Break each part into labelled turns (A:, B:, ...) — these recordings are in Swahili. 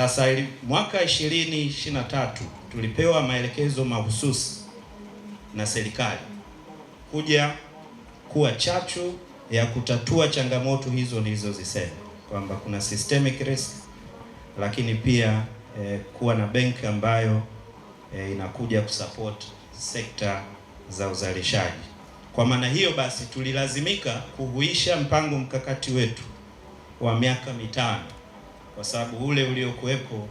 A: Sasa mwaka 2023 tulipewa maelekezo mahususi na serikali kuja kuwa chachu ya kutatua changamoto hizo nilizozisema, kwamba kuna systemic risk, lakini pia kuwa na benki ambayo inakuja kusupport sekta za uzalishaji. Kwa maana hiyo basi tulilazimika kuhuisha mpango mkakati wetu wa miaka mitano, kwa sababu ule uliokuwepo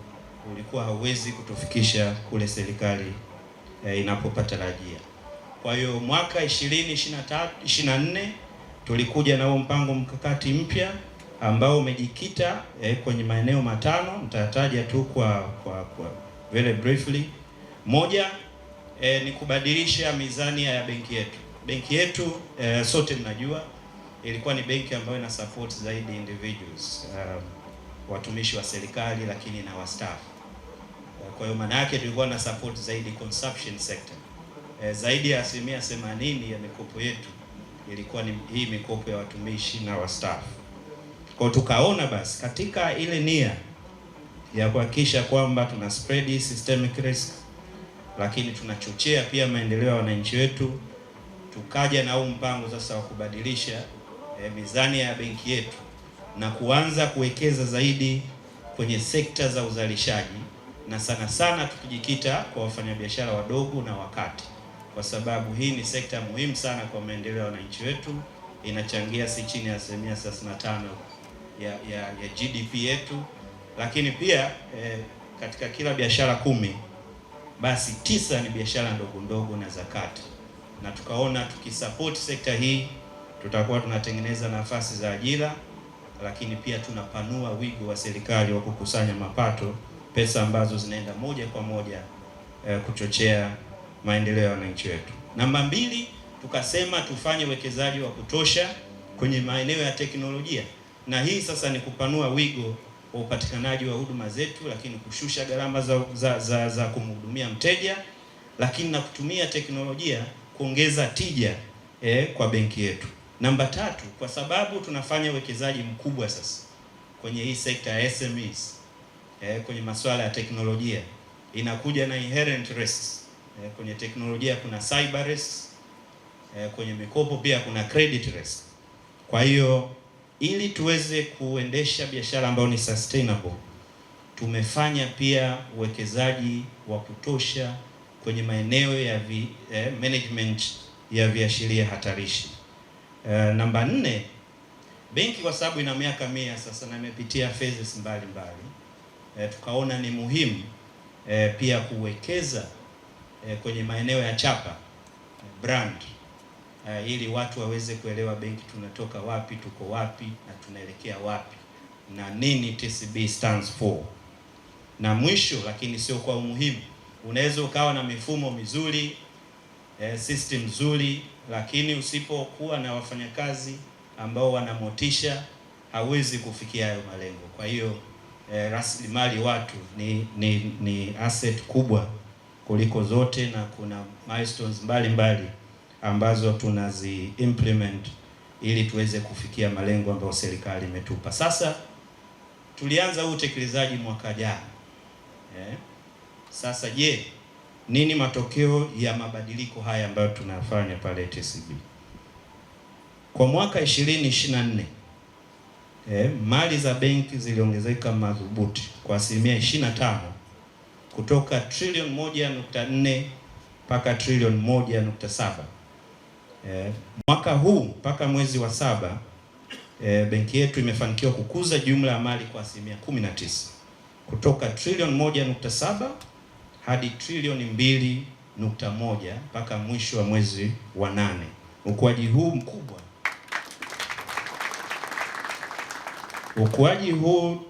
A: ulikuwa hauwezi kutufikisha kule serikali inapopatarajia. Kwa hiyo mwaka 2024 tulikuja na huo mpango mkakati mpya ambao umejikita kwenye maeneo matano, nitataja tu kwa very briefly. Moja, ni kubadilisha mizani ya benki yetu. Benki yetu sote mnajua ilikuwa ni benki ambayo ina support zaidi individuals, watumishi wa serikali, lakini na wastaafu. Kwa hiyo maana yake tulikuwa na support zaidi consumption sector. Zaidi ya 80% ya mikopo yetu ilikuwa ni hii mikopo ya watumishi na wastaafu. Kwa tukaona basi katika ile nia ya kuhakikisha kwamba tuna spread systemic risk, lakini tunachochea pia maendeleo ya wananchi wetu, tukaja na huu mpango sasa wa kubadilisha mizani ya benki yetu na kuanza kuwekeza zaidi kwenye sekta za uzalishaji, na sana sana tukijikita kwa wafanyabiashara wadogo na wakati, kwa sababu hii ni sekta muhimu sana kwa maendeleo ya wananchi wetu. Inachangia si chini ya 35% ya GDP yetu, lakini pia katika kila biashara 10 basi 9 ni biashara ndogo ndogo na zakati. Na tukaona tukisupport sekta hii tutakuwa tunatengeneza nafasi za ajira, lakini pia tunapanua wigo wa serikali wa kukusanya mapato, pesa ambazo zinaenda moja kwa moja kuchochea maendeleo ya wananchi wetu. Namba 2, tukasema tufanye uwekezaji wa kutosha kwenye maeneo ya teknolojia, na hii sasa ni kupanua wigo wa upatikanaji wa huduma zetu, lakini kushusha gharama za kumhudumia mteja, lakini na kutumia teknolojia kuongeza tija kwa benki yetu. Namba 3, kwa sababu tunafanya uwekezaji mkubwa sasa kwenye hii sekta ya SMEs, kwenye masuala ya teknolojia, inakuja na inherent risks. Kwenye teknolojia kuna cyber risks, kwenye mikopo pia kuna credit risk. Kwa hiyo ili tuweze kuendesha biashara ambayo ni sustainable, tumefanya pia uwekezaji wa kutosha kwenye maeneo ya management ya viashiria hatarishi. Namba 4, benki kwa sababu ina miaka 100 sasa na imepitia phases mbalimbali, tukaona ni muhimu pia kuwekeza kwenye maeneo ya chapa brand, ili watu waweze kuelewa benki tunatoka wapi, tuko wapi na tunaelekea wapi na nini TCB stands for. Na mwisho lakini sio kwa umuhimu, unaweza ukawa na mifumo mizuri, system nzuri, lakini usipokuwa na wafanyakazi ambao wana motisha hawezi kufikia hayo malengo. Kwa hiyo rasilimali watu ni asset kubwa kuliko zote, na kuna milestones mbalimbali ambazo tunazi implement ili tuweze kufikia malengo ambayo serikali imetupa. Sasa tulianza huu utekelezaji mwaka jana. Sasa je, nini matokeo ya mabadiliko haya ambayo tunafanya pale TCB? Kwa mwaka 2024 mali za benki ziliongezeka madhubuti kwa 25% kutoka trilioni 1.4 mpaka trilioni 1.7. Mwaka huu mpaka mwezi wa 7 benki yetu imefanikiwa kukuza jumla ya mali kwa 19% kutoka trilioni 1.7 hadi trilioni 2.1 mpaka mwisho wa mwezi wa 8. Ukuaji huu mkubwa, ukuaji huu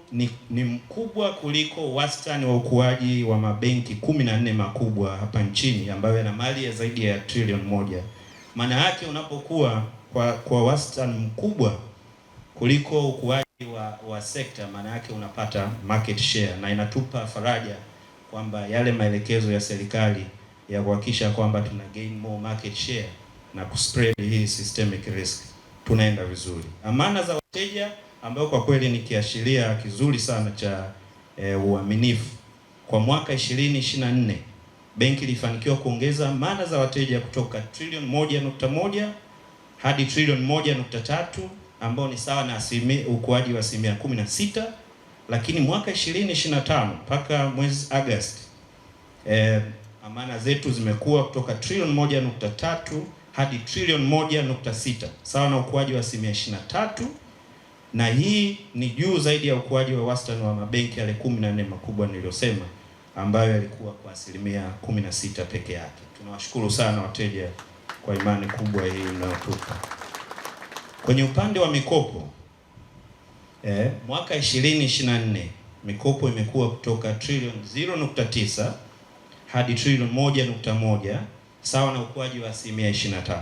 A: ni mkubwa kuliko wastani wa ukuaji wa mabenki 14 makubwa hapa nchini ambayo yana mali ya zaidi ya trilioni 1. Maana yake unapokuwa kwa wastani mkubwa kuliko ukuaji wa sekta, maana yake unapata market share, na inatupa faraja kwamba yale maelekezo ya serikali ya kuhakikisha kwamba tuna gain more market share na kuspread hii systemic risk tunaenda vizuri. Amana za wateja ambayo kwa kweli ni kiashiria kizuri sana cha uaminifu. Kwa mwaka 2024 benki ilifanikiwa kuongeza amana za wateja kutoka trilioni 1.1 hadi trilioni 1.3 ambao ni sawa na ukuaji wa 16%. Lakini mwaka 2025 mpaka mwezi Agosti amana zetu zimekuwa kutoka trilioni 1.3 hadi trilioni 1.6 sawa na ukuaji wa 23%, na hii ni juu zaidi ya ukuaji wa wastani wa mabenki yale 14 makubwa niliyosema, ambayo yalikuwa kwa 16% peke yake. Tunawashukuru sana wateja kwa imani kubwa hii mnayotupa. Kwenye upande wa mikopo mwaka 2024 mikopo imekuwa kutoka trilioni 0.9 hadi trilioni 1.1 sawa na ukuaji wa 25%.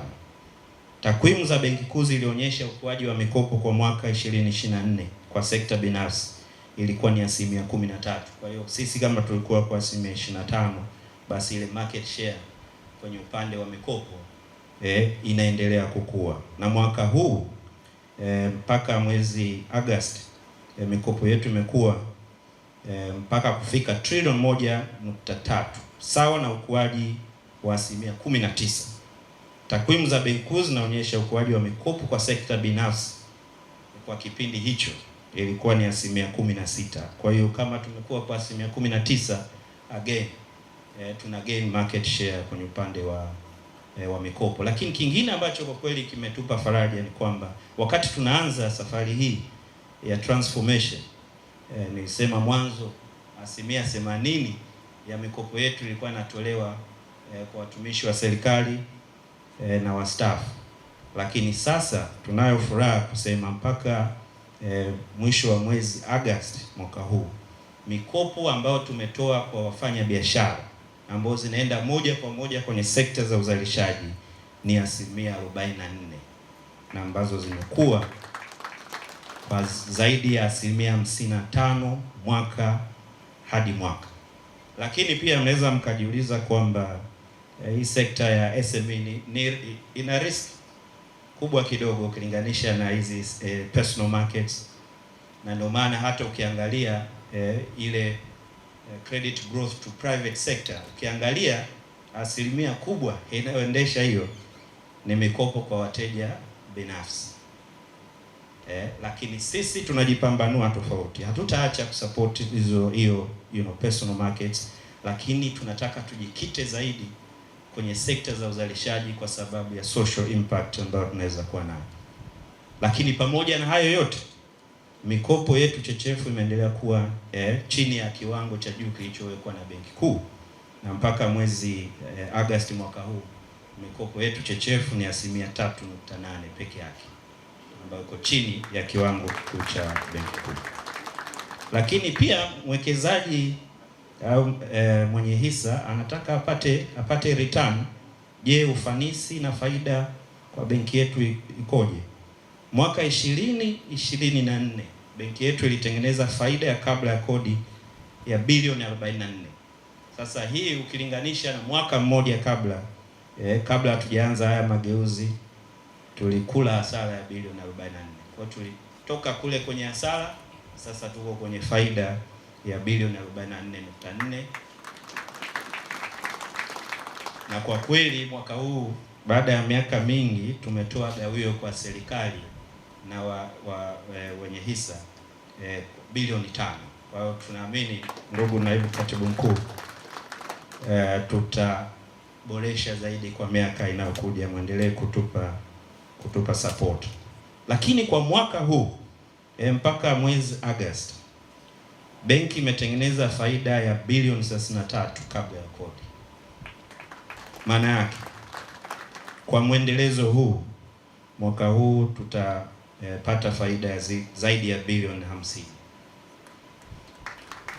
A: Takwimu za Benki Kuu zilionyesha ukuaji wa mikopo kwa mwaka 2024 kwa sekta binafsi ilikuwa ni 13%. Kwa hiyo sisi kama tulikuwa kwa 25%, basi ile market share kwenye upande wa mikopo inaendelea kukua. Na mwaka huu mpaka mwezi Agosti mikopo yetu imekuwa mpaka kufika trilioni 1.3 sawa na ukuaji wa 19%. Takwimu za Benki Kuu zinaonyesha ukuaji wa mikopo kwa sekta binafsi kwa kipindi hicho ilikuwa ni 16%. Kwa hiyo kama tumekuwa kwa 19%, again tuna gain market share kwenye upande wa mikopo. Lakini kingine ambacho kwa kweli kimetupa faraja ni kwamba wakati tunaanza safari hii ya transformation, nilisema mwanzo 80% ya mikopo yetu ilikuwa inatolewa kwa watumishi wa serikali na wastaafu, lakini sasa tunayo furaha kusema mpaka mwisho wa mwezi Agosti mwaka huu mikopo ambayo tumetoa kwa wafanya biashara ambao zinaenda moja kwa moja kwenye sekta za uzalishaji ni 44%, na ambazo zimekuwa kwa zaidi ya 55% mwaka hadi mwaka. Lakini pia mnaweza mkajiuliza kwamba hii sekta ya SME ina risk kubwa kidogo ukilinganisha na hizi personal markets, na ndio maana hata ukiangalia ile credit growth to private sector, ukiangalia asilimia kubwa inayoendesha hiyo ni mikopo kwa wateja binafsi. Lakini sisi tunajipambanua tofauti, hatutaacha kusupport hiyo personal markets, lakini tunataka tujikite zaidi kwenye sekta za uzalishaji kwa sababu ya social impact ambayo tunaweza kuwa nayo. Lakini pamoja na hayo yote, mikopo yetu chechefu imeendelea kuwa chini ya kiwango cha juu kilichowekwa na Benki Kuu, na mpaka mwezi Agosti mwaka huu mikopo yetu chechefu ni 3.8% peke yake, ambayo iko chini ya kiwango kikuu cha Benki Kuu. Lakini pia mwekezaji au mwenye hisa anataka apate return. Je, ufanisi na faida kwa benki yetu ikoje? Mwaka 2024 benki yetu ilitengeneza faida ya kabla ya kodi ya bilioni 44. Sasa hii ukilinganisha na mwaka mmoja kabla hatujaanza haya mageuzi tulikula hasara ya bilioni 44. Kwa hiyo tulitoka kule kwenye hasara, sasa tuko kwenye faida ya bilioni 44.4. Na kwa kweli mwaka huu baada ya miaka mingi tumetoa gawio kwa serikali na wenye hisa bilioni 5. Kwa hiyo tunaamini, ndugu naibu katibu mkuu, tutaboresha zaidi kwa miaka inayokuja, muendelee kutupa support. Lakini kwa mwaka huu mpaka mwezi Agosti benki imetengeneza faida ya bilioni 33 kabla ya kodi. Maana yake kwa mwendelezo huu mwaka huu tutapata faida ya zaidi ya bilioni 50.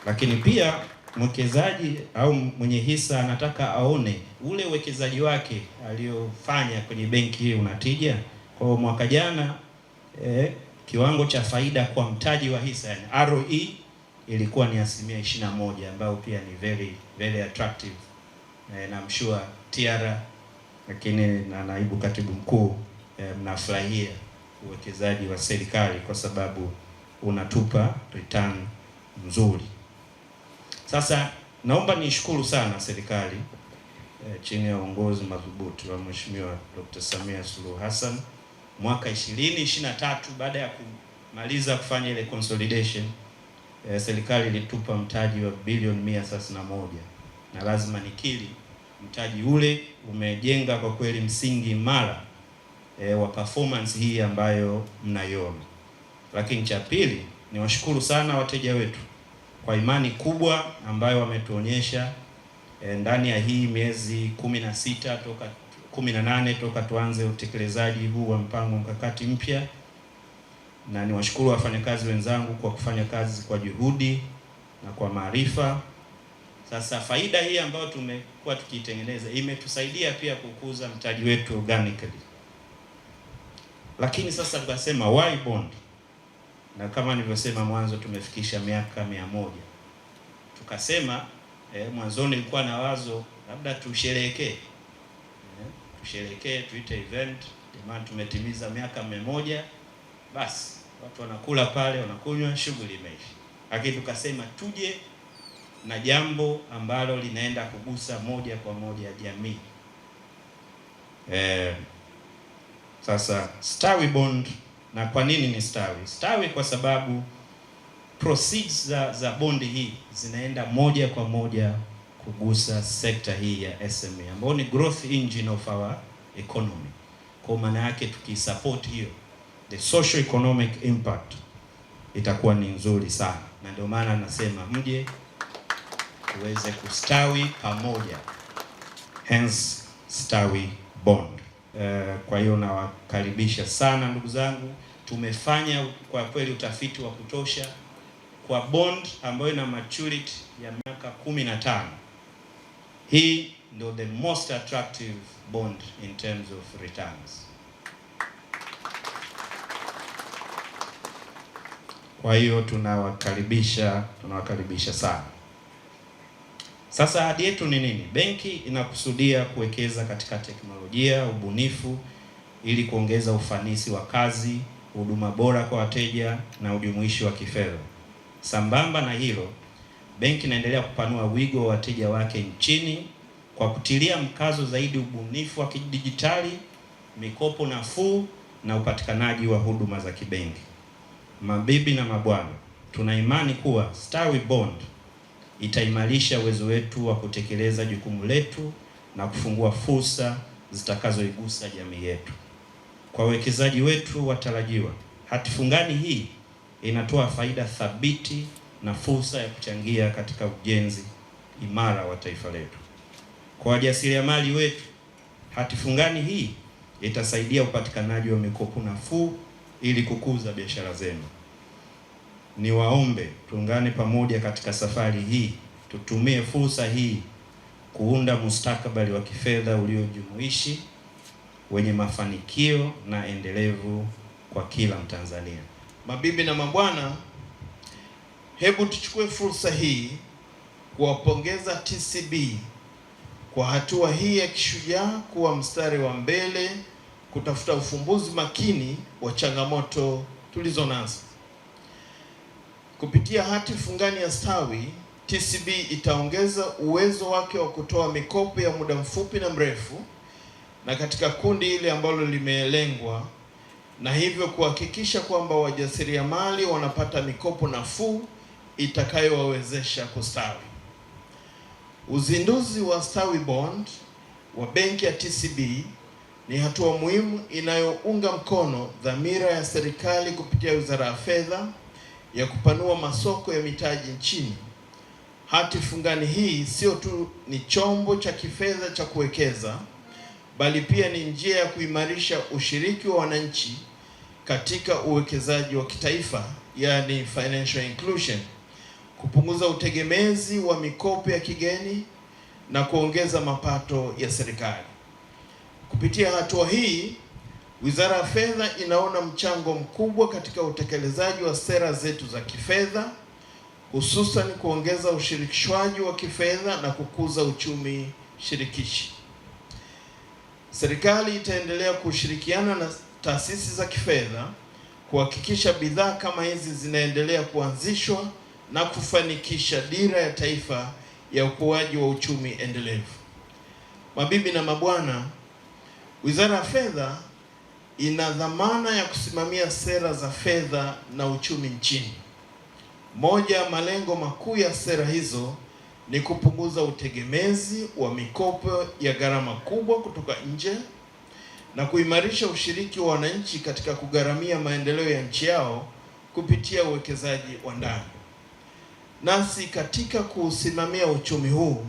A: Lakini pia mwekezaji au mwenye hisa anataka aone ule uwekezaji wake aliyofanya kwenye benki hii unatija. Kwa mwaka jana kiwango cha faida kwa mtaji wa hisa, yani ROE, ilikuwa ni 21%, ambayo pia ni very very attractive. Na I'm sure Tiara lakini na naibu katibu mkuu mnafurahia uwekezaji wa serikali kwa sababu unatupa return nzuri. Sasa naomba nishukuru sana serikali chini ya uongozi madhubuti wa Mheshimiwa Dr. Samia Suluhu Hassan mwaka 2023 baada ya kumaliza kufanya ile consolidation, serikali ilitupa mtaji wa bilioni 131, na lazima nikiri mtaji ule umejenga kwa kweli msingi imara wa performance hii ambayo mnaiona. Lakini cha pili, niwashukuru sana wateja wetu kwa imani kubwa ambayo wametuonyesha ndani ya hii miezi 18 toka tuanze utekelezaji huu wa mpango mkakati mpya, na niwashukuru wafanyakazi wenzangu kwa kufanya kazi kwa juhudi na kwa maarifa. Sasa faida hii ambayo tumekuwa tukiitengeneza imetusaidia pia kukuza mtaji wetu organically. Lakini sasa tukasema why bond? Na kama nilivyosema mwanzo tumefikisha miaka 100. Tukasema mwanzoni ilikuwa na wazo labda tusherehekee. Tusherehekee, tuite event, jamani tumetimiza miaka 100, basi watu wanakula pale, wanakunywa, shughuli imeisha. Lakini tukasema tuje na jambo ambalo linaenda kugusa moja kwa moja jamii. Sasa Stawi Bond. Na kwa nini ni Stawi? Stawi kwa sababu proceeds za bondi hii zinaenda moja kwa moja kugusa sekta hii ya SME ambayo ni growth engine of our economy. Kwa maana yake tukisupport hiyo, the social economic impact itakuwa ni nzuri sana, na ndio maana nasema mje tuweze kustawi pamoja, hence Stawi Bond. Kwa hiyo nawakaribisha sana ndugu zangu. Tumefanya kwa kweli utafiti wa kutosha kwa bond ambayo ina maturity ya miaka 15. Hii ndio the most attractive bond in terms of returns. Kwa hiyo tunawakaribisha sana. Sasa ahadi yetu ni nini? Benki inakusudia kuwekeza katika teknolojia, ubunifu ili kuongeza ufanisi wa kazi, huduma bora kwa wateja na ujumuishi wa kifedha. Sambamba na hilo, benki inaendelea kupanua wigo wa wateja wake nchini kwa kutilia mkazo zaidi ubunifu wa kidijitali, mikopo nafuu na upatikanaji wa huduma za kibenki. Mabibi na mabwana, tuna imani kuwa Stawi Bond itaimarisha uwezo wetu wa kutekeleza jukumu letu na kufungua fursa zitakazoigusa jamii yetu. Kwa wawekezaji wetu watarajiwa, hati fungani hii inatoa faida thabiti na fursa ya kuchangia katika ujenzi imara wa taifa letu. Kwa wajasiriamali wetu, hati fungani hii itasaidia upatikanaji wa mikopo nafuu ili kukuza biashara zenu. Niwaombe tuungane pamoja katika safari hii, tutumie fursa hii kuunda mustakabali wa kifedha uliojumuishi, wenye mafanikio na endelevu kwa kila Mtanzania.
B: Mabibi na mabwana, hebu tuchukue fursa hii kuwapongeza TCB kwa hatua hii ya kishujaa kuwa mstari wa mbele kutafuta ufumbuzi makini wa changamoto tulizonazo. Kupitia hati fungani ya Stawi, TCB itaongeza uwezo wake wa kutoa mikopo ya muda mfupi na mrefu na katika kundi ile ambalo limelengwa, na hivyo kuhakikisha kwamba wajasiriamali wanapata mikopo nafuu itakayowawezesha kustawi. Uzinduzi wa Stawi Bond wa benki ya TCB ni hatua muhimu inayounga mkono dhamira ya serikali kupitia Wizara ya Fedha ya kupanua masoko ya mitaji nchini. Hati fungani hii sio tu ni chombo cha kifedha cha kuwekeza, bali pia ni njia ya kuimarisha ushiriki wa wananchi katika uwekezaji wa kitaifa, yani financial inclusion, kupunguza utegemezi wa mikopo ya kigeni na kuongeza mapato ya serikali. Kupitia hatua hii, Wizara ya Fedha inaona mchango mkubwa katika utekelezaji wa sera zetu za kifedha, hususan kuongeza ushirikishwaji wa kifedha na kukuza uchumi shirikishi. Serikali itaendelea kushirikiana na taasisi za kifedha kuhakikisha bidhaa kama hizi zinaendelea kuanzishwa na kufanikisha dira ya taifa ya ukuaji wa uchumi endelevu. Mabibi na mabwana, Wizara ya Fedha ina dhamana ya kusimamia sera za fedha na uchumi nchini. Moja ya malengo makuu ya sera hizo ni kupunguza utegemezi wa mikopo ya gharama kubwa kutoka nje na kuimarisha ushiriki wa wananchi katika kugharamia maendeleo ya nchi yao kupitia uwekezaji wa ndani. Nasi katika kusimamia uchumi huu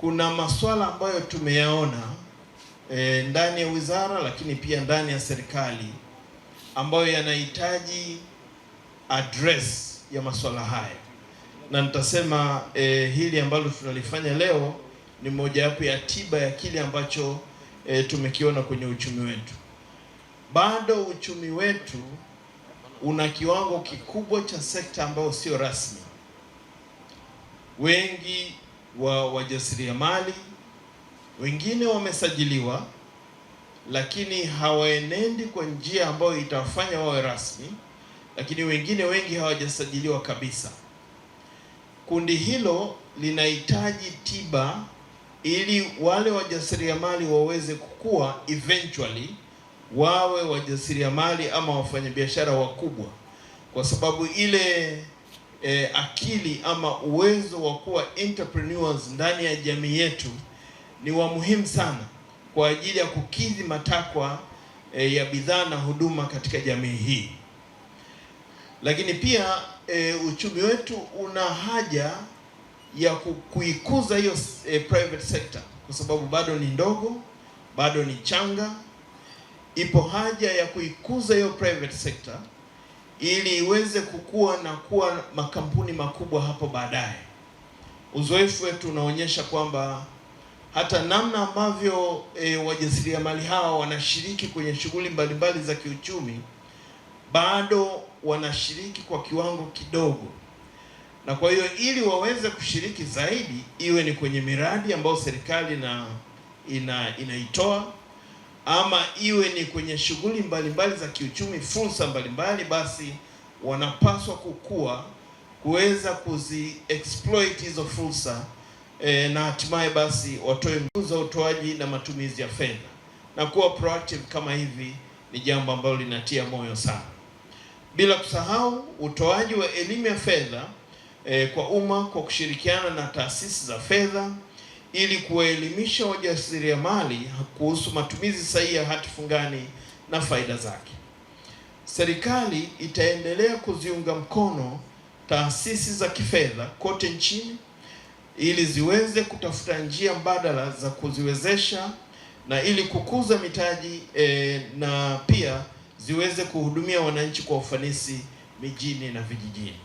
B: kuna masuala ambayo tumeyaona ndani ya wizara, lakini pia ndani ya serikali ambayo yanahitaji address ya masuala haya, na nitasema hili ambalo tunalifanya leo ni mojawapo ya tiba ya kile ambacho tumekiona kwenye uchumi wetu. Bado uchumi wetu una kiwango kikubwa cha sekta ambayo sio rasmi. Wengi wa wajasiriamali, wengine wamesajiliwa, lakini hawaenendi kwa njia ambayo itawafanya wawe rasmi, lakini wengi hawajasajiliwa kabisa. Kundi hilo linahitaji tiba ili wale wajasiriamali waweze kukua, eventually wawe wajasiriamali ama wafanyabiashara wakubwa, kwa sababu ile akili ama uwezo wa kuwa entrepreneurs ndani ya jamii yetu ni wa muhimu sana kwa ajili ya kukidhi matakwa ya bidhaa na huduma katika jamii hii. Lakini pia uchumi wetu una haja ya kuikuza hiyo private sector, kwa sababu bado ni ndogo, bado ni changa. Ipo haja ya kuikuza hiyo private sector ili iweze kukua na kuwa makampuni makubwa hapo baadaye. Uzoefu wetu unaonyesha kwamba hata namna ambavyo wajasiriamali hawa wanashiriki kwenye shughuli mbalimbali za kiuchumi, bado wanashiriki kwa kiwango kidogo. Na kwa hiyo ili waweze kushiriki zaidi, iwe ni kwenye miradi ambayo serikali inaitoa, ama iwe ni kwenye shughuli mbalimbali za kiuchumi, fursa mbalimbali, basi wanapaswa kukua, kuweza kuzi-exploit hizo fursa na hatimaye basi watoe mbinu za utoaji na matumizi ya fedha. Na kuwa proactive kama hivi ni jambo ambalo linatia moyo sana. Bila kusahau utoaji wa elimu ya fedha kwa umma kwa kushirikiana na taasisi za fedha ili kuwaelimisha wajasiriamali kuhusu matumizi sahihi ya hati fungani na faida zake. Serikali itaendelea kuziunga mkono taasisi za kifedha kote nchini ili ziweze kutafuta njia mbadala za kuziwezesha na ili kukuza mitaji na pia ziweze kuhudumia wananchi kwa ufanisi mijini na vijijini.